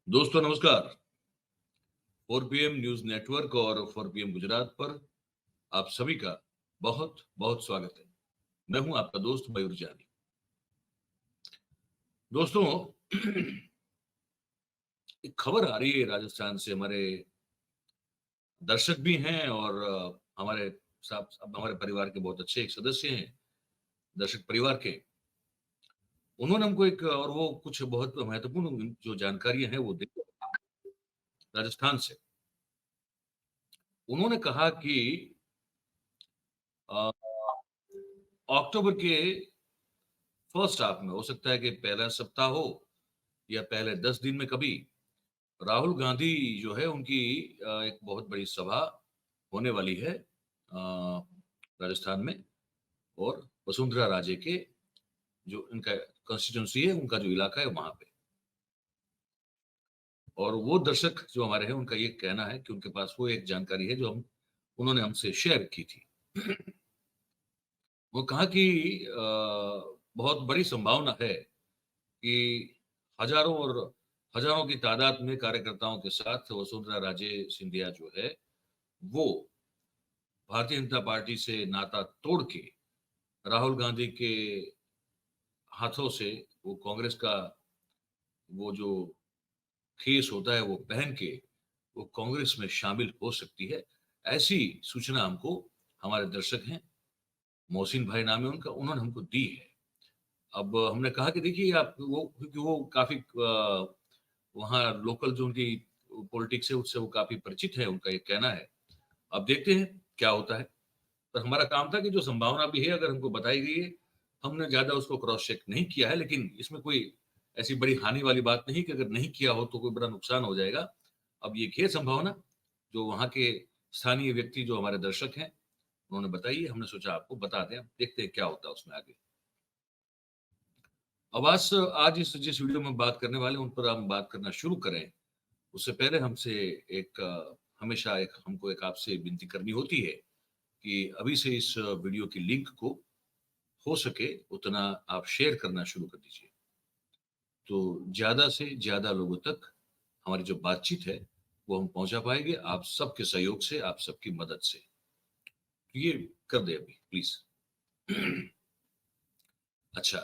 दोस्तों नमस्कार। 4 PM news network और 4 PM गुजरात पर आप सभी का बहुत बहुत स्वागत है। मैं हूं आपका दोस्त मयूर जानी। दोस्तों एक खबर आ रही है राजस्थान से। हमारे दर्शक भी हैं और हमारे साथ हमारे परिवार के बहुत अच्छे एक सदस्य हैं, दर्शक परिवार के। उन्होंने हमको एक और वो कुछ बहुत महत्वपूर्ण जो जानकारियां हैं वो दी राजस्थान से। उन्होंने कहा कि अ, अक्टूबर के फर्स्ट हाफ में, हो सकता है कि पहला सप्ताह हो या पहले 10 दिन में कभी, राहुल गांधी जो है उनकी एक बहुत बड़ी सभा होने वाली है राजस्थान में। और वसुंधरा राजे के जो इनका कॉन्स्टिट्यूंसी है, उनका जो इलाका है वहां पे। और वो दर्शक जो हमारे हैं उनका ये कहना है कि उनके पास वो एक जानकारी है जो उन्होंने हमसे शेयर की थी। वो कहा कि बहुत बड़ी संभावना है कि हजारों और हजारों की तादाद में कार्यकर्ताओं के साथ वसुंधरा राजे सिंधिया जो है वो भारतीय जनता पार्टी से नाता तोड़ के राहुल गांधी के हाथों से वो कांग्रेस का वो जो खेस होता है वो पहन के वो कांग्रेस में शामिल हो सकती है। ऐसी सूचना हमको हमारे दर्शक हैं, मोहसिन भाई नाम है उनका, उन्होंने हमको दी है। अब हमने कहा कि देखिए आप वो, क्योंकि वो काफी वहाँ लोकल जो उनकी पॉलिटिक्स है उससे वो काफी परिचित है, उनका ये कहना है। अब देखते हैं क्या होता है। पर हमारा काम था कि जो संभावना भी है अगर हमको बताई गई है, हमने ज्यादा उसको क्रॉस चेक नहीं किया है, लेकिन इसमें कोई ऐसी बड़ी हानि वाली बात नहीं कि अगर नहीं किया हो तो कोई बड़ा नुकसान हो जाएगा। अब ये है संभावना जो वहाँ के स्थानीय व्यक्ति जो हमारे दर्शक हैं उन्होंने बताई है, हमने सोचा आपको बता दें। अब देखते हैं क्या होता है उसमें आगे। अब आज इस जिस वीडियो में बात करने वाले हैं उन पर हम बात करना शुरू करें उससे पहले हमसे एक हमेशा एक हमको एक आपसे विनती करनी होती है कि अभी से इस वीडियो की लिंक को हो सके उतना आप शेयर करना शुरू कर दीजिए, तो ज्यादा से ज्यादा लोगों तक हमारी जो बातचीत है वो हम पहुंचा पाएंगे आप सबके सहयोग से, आप सबकी मदद से। तो ये कर दे अभी प्लीज। अच्छा,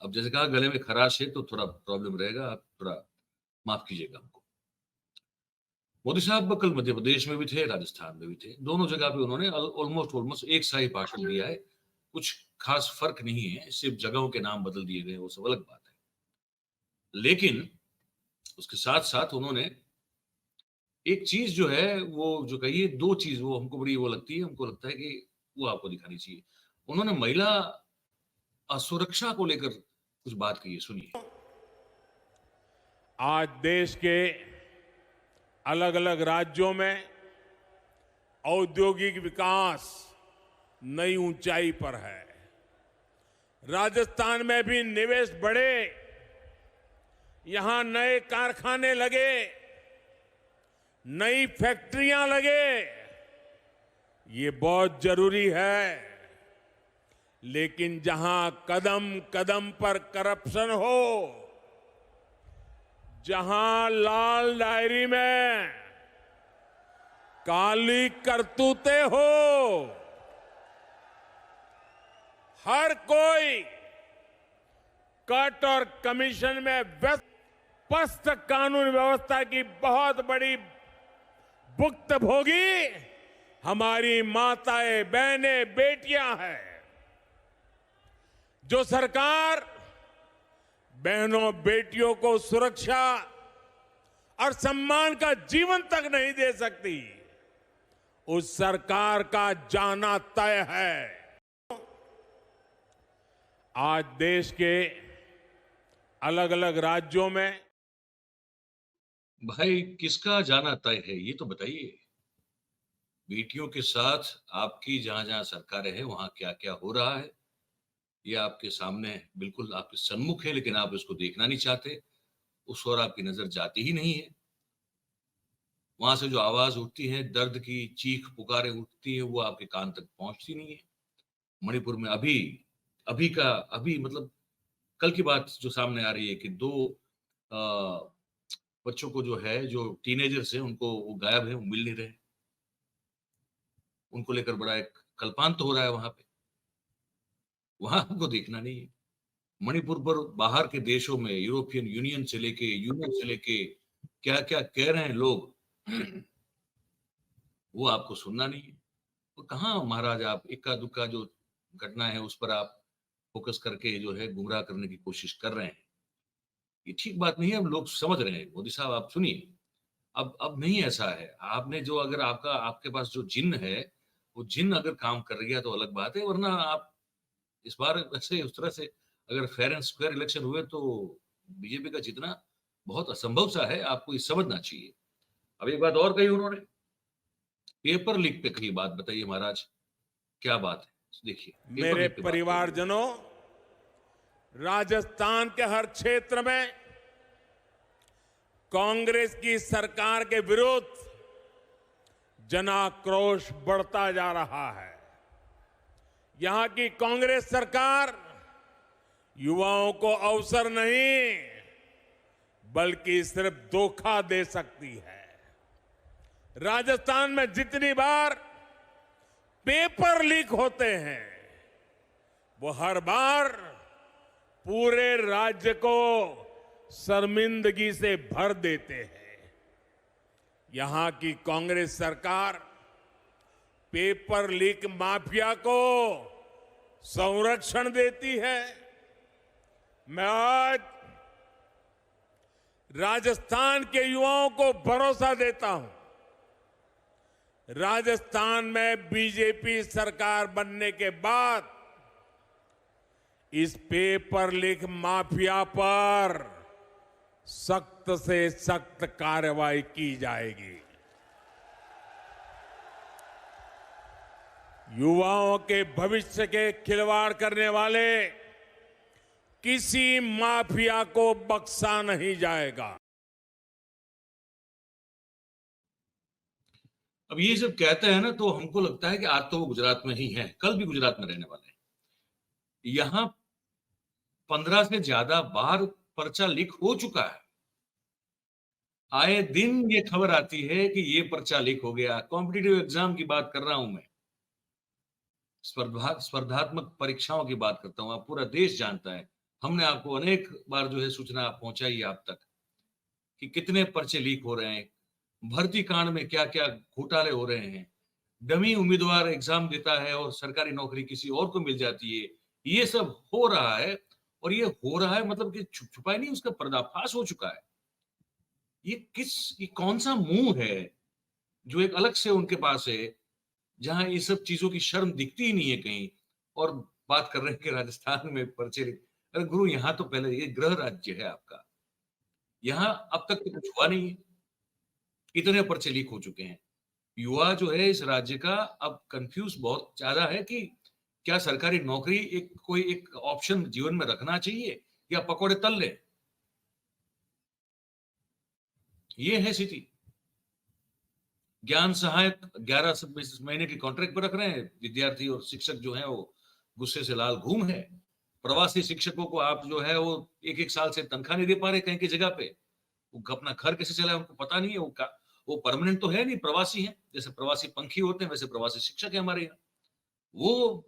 अब जैसे कहा गले में खराश है तो थोड़ा प्रॉब्लम रहेगा, आप थोड़ा माफ कीजिएगा हमको। मोदी साहब कल मध्य प्रदेश में भी थे, राजस्थान में भी थे। दोनों जगह पे उन्होंने ऑलमोस्ट ऑलमोस्ट एक सा ही भाषण दिया है। कुछ खास फर्क नहीं है, सिर्फ जगहों के नाम बदल दिए गए, वो सब अलग बात है। लेकिन उसके साथ साथ उन्होंने एक चीज जो है वो जो कही है, दो चीज वो हमको बड़ी वो लगती है, हमको लगता है कि वो आपको दिखानी चाहिए। उन्होंने महिला सुरक्षा को लेकर कुछ बात कही है, सुनिए। आज देश के अलग अलग राज्यों में औद्योगिक विकास नई ऊंचाई पर है। राजस्थान में भी निवेश बढ़े, यहां नए कारखाने लगे, नई फैक्ट्रियां लगे, ये बहुत जरूरी है। लेकिन जहां कदम कदम पर करप्शन हो, जहां लाल डायरी में काली करतूतें हो, हर कोई कट और कमीशन में व्यस्त, स्पष्ट कानून व्यवस्था की बहुत बड़ी भुक्तभोगी हमारी माताएं, बहनें, बेटियां हैं। जो सरकार बहनों बेटियों को सुरक्षा और सम्मान का जीवन तक नहीं दे सकती, उस सरकार का जाना तय है। आज देश के अलग अलग राज्यों में भाई किसका जाना तय है ये तो बताइए। बेटियों के साथ आपकी जहां जहां सरकारें हैं वहां क्या क्या हो रहा है, ये आपके सामने बिल्कुल आपके सन्मुख है, लेकिन आप इसको देखना नहीं चाहते। उस ओर आपकी नजर जाती ही नहीं है। वहां से जो आवाज उठती है, दर्द की चीख पुकारें उठती है, वो आपके कान तक पहुंचती नहीं है। मणिपुर में अभी अभी का अभी मतलब कल की बात जो सामने आ रही है कि दो बच्चों को जो है, जो टीनेजर्स हैं, उनको वो गायब है, वो मिल नहीं रहे। उनको लेकर बड़ा एक कल्पांत हो रहा है वहां पे। वहां हमको देखना नहीं है। मणिपुर पर बाहर के देशों में, यूरोपियन यूनियन से लेके, यूएन से लेके क्या क्या कह रहे हैं लोग, वो आपको सुनना नहीं है। तो कहाँ महाराज आप इक्का दुक्का जो घटना है उस पर आप फोकस करके जो है गुमराह करने की कोशिश कर रहे हैं। ये ठीक बात नहीं है। हम लोग समझ रहे हैं। मोदी साहब आप सुनिए, अब नहीं ऐसा है। आपने जो, अगर आपका आपके पास जो जिन है, वो जिन अगर काम कर रही है तो अलग बात है, वरना आप इस बार वैसे उस तरह से अगर फेयर एंड स्क्वायर इलेक्शन हुए तो बीजेपी का जीतना बहुत असंभव सा है। आपको ये समझना चाहिए। अब एक बात और कही उन्होंने, पेपर लीक पे कही बात, बताइए महाराज क्या बात है। देखिए, पेपर मेरे लीक पे बात कही है। परिवारजनों, राजस्थान के हर क्षेत्र में कांग्रेस की सरकार के विरुद्ध जनाक्रोश बढ़ता जा रहा है। यहां की कांग्रेस सरकार युवाओं को अवसर नहीं, बल्कि सिर्फ धोखा दे सकती है। राजस्थान में जितनी बार पेपर लीक होते हैं, वो हर बार पूरे राज्य को शर्मिंदगी से भर देते हैं। यहां की कांग्रेस सरकार पेपर लीक माफिया को संरक्षण देती है। मैं आज राजस्थान के युवाओं को भरोसा देता हूं, राजस्थान में बीजेपी सरकार बनने के बाद इस पेपर लीक माफिया पर सख्त से सख्त कार्रवाई की जाएगी। युवाओं के भविष्य के खिलवाड़ करने वाले किसी माफिया को बख्शा नहीं जाएगा। अब ये सब कहते हैं ना, तो हमको लगता है कि आज तो वो गुजरात में ही हैं, कल भी गुजरात में रहने वाले हैं। यहां 15 से ज्यादा बार पर्चा लीक हो चुका है। आए दिन ये खबर आती है कि ये पर्चा लीक हो गया। कॉम्पिटिटिव एग्जाम की बात कर रहा हूं मैं, स्पर्धात्मक परीक्षाओं की बात करता हूं। आप, पूरा देश जानता है, हमने आपको अनेक बार जो है सूचना पहुंचाई है आप तक कि कितने पर्चे लीक हो रहे हैं, भर्ती कांड में क्या क्या घोटाले हो रहे हैं, डमी उम्मीदवार एग्जाम देता है और सरकारी नौकरी किसी और को मिल जाती है। ये सब हो रहा है, और ये हो रहा है मतलब कि छुपाई नहीं, उसका पर्दाफाश हो चुका है। ये कौन सा मुंह है जो एक अलग से उनके पास है, जहां ये सब चीजों की शर्म दिखती ही नहीं है कहीं, और बात कर रहे हैं कि राजस्थान में पर्चे लीक। अरे गुरु, यहाँ तो पहले ये गृह राज्य है आपका, यहाँ अब तक तो कुछ हुआ नहीं है, इतने पर्चे लीक हो चुके हैं। युवा जो है इस राज्य का अब कंफ्यूज बहुत ज्यादा है कि क्या सरकारी नौकरी एक कोई एक ऑप्शन जीवन में रखना चाहिए या पकौड़े तल ले। ये है स्थिति। ज्ञान सहायक 11 महीने की कॉन्ट्रैक्ट पर रख रहे हैं विद्यार्थी, और शिक्षक जो है वो गुस्से से लाल घूम है। प्रवासी शिक्षकों को आप जो है वो एक एक साल से तनख्वाह नहीं दे पा रहे कहीं की जगह पे। वो अपना घर कैसे चलाए उनको पता नहीं है। वो परमानेंट तो है नहीं, प्रवासी है। जैसे प्रवासी पंखी होते हैं वैसे प्रवासी शिक्षक है हमारे यहाँ। वो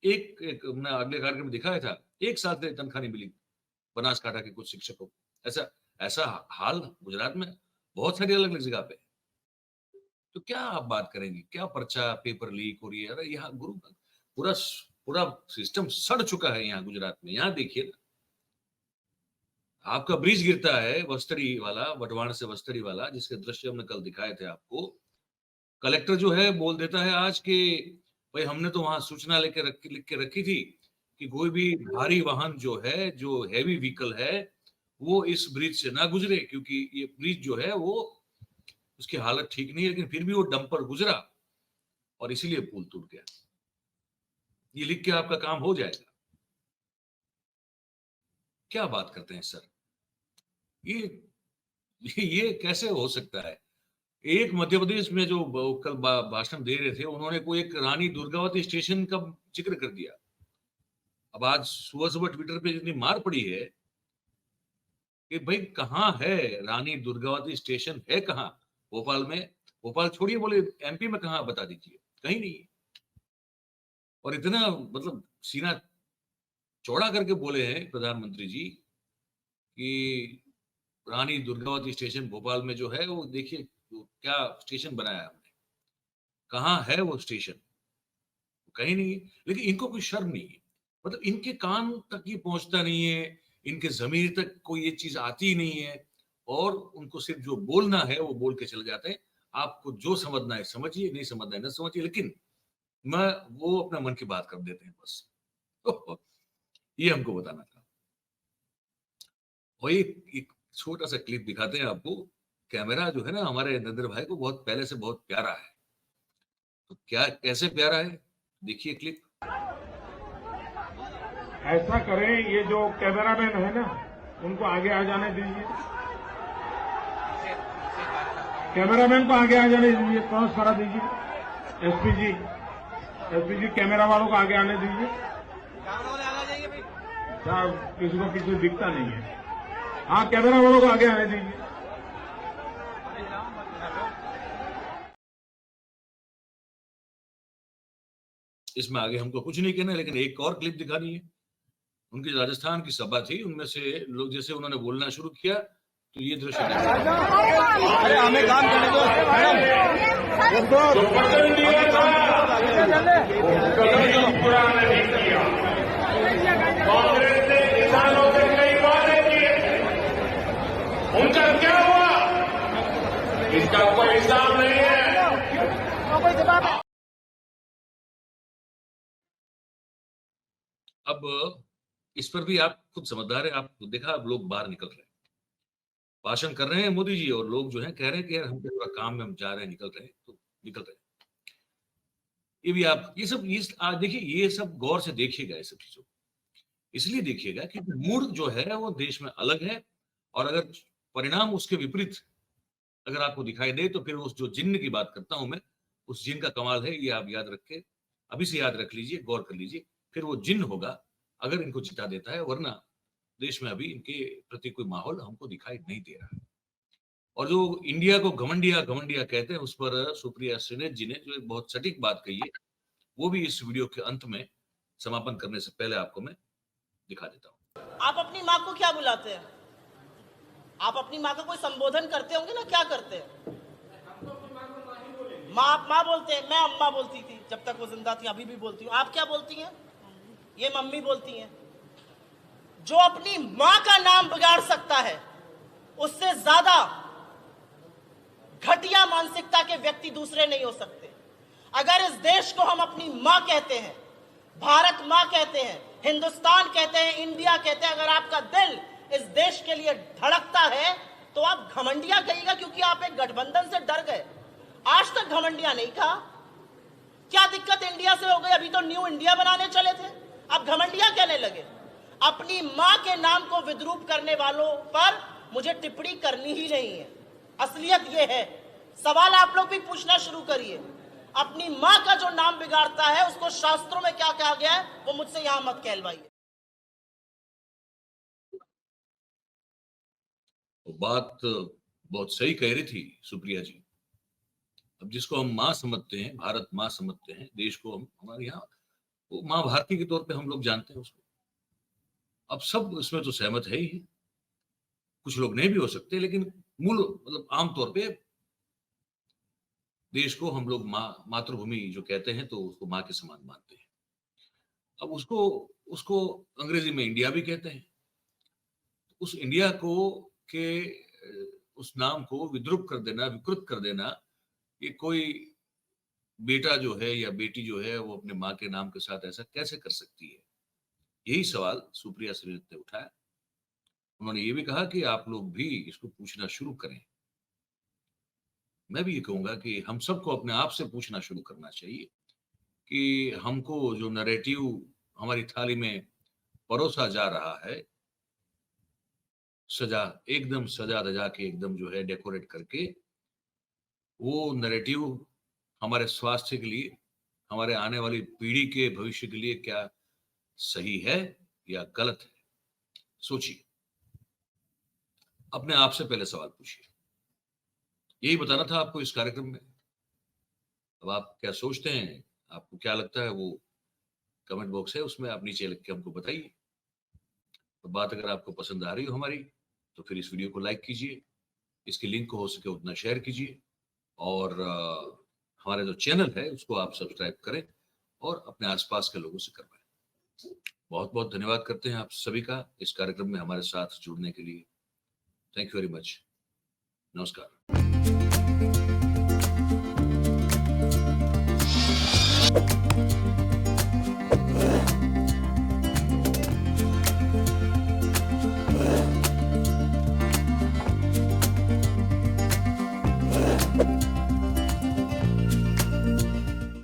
एक हमने अगले कार्यक्रम में दिखाया था, एक साल से तनख्वाह नहीं मिली बनासकांठा के कुछ शिक्षकों को। ऐसा ऐसा हाल गुजरात में बहुत सारी अलग अलग जगह पे। तो क्या आप बात करेंगे, क्या पर्चा पेपर लीक हो रही है। अरे यहाँ गुरु, पूरा पूरा सिस्टम सड़ चुका है यहाँ गुजरात में। यहाँ देखिए ना, आपका ब्रिज गिरता है वस्तरी वाला, बटवाण से वस्तरी वाला, जिसके दृश्य हमने कल दिखाए थे आपको। कलेक्टर जो है बोल देता है आज के, भाई हमने तो वहां सूचना लिख के रखी थी कि कोई भी भारी वाहन जो है, जो हैवी व्हीकल है, वो इस ब्रिज से ना गुजरे, क्योंकि ये ब्रिज जो है वो, उसकी हालत ठीक नहीं है। लेकिन फिर भी वो डंपर गुजरा और इसीलिए पुल टूट गया। ये लिख के आपका काम हो जाएगा। क्या बात करते हैं सर, ये कैसे हो सकता है। एक मध्य प्रदेश में जो कल भाषण दे रहे थे, उन्होंने कोई एक रानी दुर्गावती स्टेशन का जिक्र कर दिया। अब आज सुबह सुबह ट्विटर पे जितनी मार पड़ी है, कि भाई कहाँ है रानी दुर्गावती स्टेशन, है कहाँ भोपाल में? भोपाल छोड़िए, बोले एमपी में कहाँ, बता दीजिए, कहीं नहीं है। और इतना मतलब सीना चौड़ा करके बोले हैं प्रधानमंत्री जी कि रानी दुर्गावती स्टेशन भोपाल में जो है वो देखिए, वो क्या स्टेशन बनाया है हमने, कहाँ है वो स्टेशन? कहीं नहीं है। लेकिन इनको कोई शर्म नहीं है, मतलब इनके कान तक ये पहुंचता नहीं है, इनके जमीर तक कोई ये चीज आती ही नहीं है, और उनको सिर्फ जो बोलना है वो बोल के चले जाते हैं। आपको जो समझना है समझिए, नहीं समझना है ना समझिए, लेकिन मैं वो अपना मन की बात कर देते हैं बस। ये हमको बताना था। और एक छोटा सा क्लिप दिखाते हैं आपको। कैमरा जो है ना हमारे नरेंद्र भाई को बहुत पहले से बहुत प्यारा है, तो क्या कैसे प्यारा है, देखिए क्लिप। ऐसा करें, ये जो कैमरामैन है ना, उनको आगे आ जाने दीजिए। कैमरामैन को आगे आ जाने दीजिए, क्रॉस करा दीजिए। एसपी जी कैमरा वालों को आगे आने दीजिए। साहब किसी को पीछे दिखता नहीं है। हाँ, कैमरा वालों को आगे आने दीजिए। इसमें आगे हमको कुछ नहीं कहना है, लेकिन एक और क्लिप दिखानी है। उनकी राजस्थान की सभा थी, उनमें से लोग जैसे उन्होंने बोलना शुरू किया तो ये दृश्य अरे हमें काम करने दो पूरा नहीं किया। कांग्रेस ने किसानों से कई वादे किए, उनका क्या हुआ इसका कोई हिसाब नहीं है। अब इस पर भी आप खुद समझदार है, आप देखा, अब लोग बाहर निकल रहे हैं, भाषण कर रहे हैं मोदी जी, और लोग जो है कह रहे हैं कि यार हम तो थोड़ा काम में हम जा रहे हैं, निकल रहे हैं, तो निकल रहे हैं। ये भी आप ये सब ये आज देखिए, ये सब गौर से देखिएगा, ये सब चीजों को इसलिए देखिएगा कि मूड जो है वो देश में अलग है, और अगर परिणाम उसके विपरीत अगर आपको दिखाई दे तो फिर उस जो जिन्न की बात करता हूं मैं, उस जिन्न का कमाल है, ये आप याद रख के अभी से याद रख लीजिए, गौर कर लीजिए, फिर वो जिन्न होगा अगर इनको जिता देता है, वरना देश में अभी इनके प्रति कोई माहौल हमको दिखाई नहीं दे रहा है। और जो इंडिया को घमंडिया घमंडिया कहते हैं, उस पर सुप्रिया श्रीनेत जी ने जो एक बहुत सटीक बात कही है, वो भी इस वीडियो के अंत में समापन करने से पहले आपको मैं दिखा देता हूँ। आप अपनी माँ को क्या बुलाते हैं? आप अपनी माँ का कोई संबोधन करते होंगे ना, क्या करते हैं? माँ, आप माँ बोलते हैं, मैं अम्मा बोलती थी जब तक वो जिंदा थी, अभी भी बोलती हूँ। आप क्या बोलती हैं? ये मम्मी बोलती हैं। जो अपनी माँ का नाम बिगाड़ सकता है, उससे ज्यादा घटिया मानसिकता के व्यक्ति दूसरे नहीं हो सकते। अगर इस देश को हम अपनी माँ कहते हैं, भारत माँ कहते हैं, हिंदुस्तान कहते हैं, इंडिया कहते हैं, अगर आपका दिल इस देश के लिए धड़कता है तो आप घमंडिया कहिएगा, क्योंकि आप एक गठबंधन से डर गए। आज तक घमंडिया नहीं कहा। क्या दिक्कत इंडिया से हो गई? अभी तो न्यू इंडिया बनाने चले थे, अब घमंडिया कहने लगे। अपनी माँ के नाम को विद्रूप करने वालों पर मुझे टिप्पणी करनी ही नहीं है। असलियत यह है। सवाल आप लोग भी पूछना शुरू करिए। अपनी माँ का जो नाम बिगाड़ता है उसको शास्त्रों में क्या कहा गया है, वो मुझसे यहां मत कहलवाइए। बात बहुत सही कह रही थी सुप्रिया जी। अब जिसको हम माँ समझते हैं, भारत माँ समझते हैं, देश को हम हमारे यहाँ वो माँ भारती के तौर पे हम लोग जानते हैं उसको। अब सब इसमें तो सहमत है ही है, कुछ लोग नहीं भी हो सकते, लेकिन मूल मतलब आमतौर पे देश को हम लोग माँ, मातृभूमि जो कहते हैं तो उसको माँ के समान मानते हैं। अब उसको उसको अंग्रेजी में इंडिया भी कहते हैं। उस इंडिया को के उस नाम को विद्रूप कर देना, विकृत कर देना, ये कोई बेटा जो है या बेटी जो है वो अपने माँ के नाम के साथ ऐसा कैसे कर सकती है? यही सवाल सुप्रिया श्रीनेत ने उठाया। उन्होंने ये भी कहा कि आप लोग भी इसको पूछना शुरू करें। मैं भी ये कहूंगा कि हम सबको अपने आप से पूछना शुरू करना चाहिए कि हमको जो नैरेटिव हमारी थाली में परोसा जा रहा है, सजा एकदम सजा धजा के एकदम जो है डेकोरेट करके, वो नैरेटिव हमारे स्वास्थ्य के लिए, हमारे आने वाली पीढ़ी के भविष्य के लिए क्या सही है या गलत है? सोचिए। अपने आप से पहले सवाल पूछिए। यही बताना था आपको इस कार्यक्रम में। अब आप क्या सोचते हैं, आपको क्या लगता है, वो कमेंट बॉक्स है, उसमें आप नीचे लिख के हमको बताइए। तो बात अगर आपको पसंद आ रही हो हमारी, तो फिर इस वीडियो को लाइक कीजिए, इसकी लिंक को हो सके उतना शेयर कीजिए, और हमारा जो चैनल है उसको आप सब्सक्राइब करें और अपने आसपास के लोगों से करवाएं। बहुत बहुत धन्यवाद करते हैं आप सभी का इस कार्यक्रम में हमारे साथ जुड़ने के लिए। Thank you very much. नमस्कार।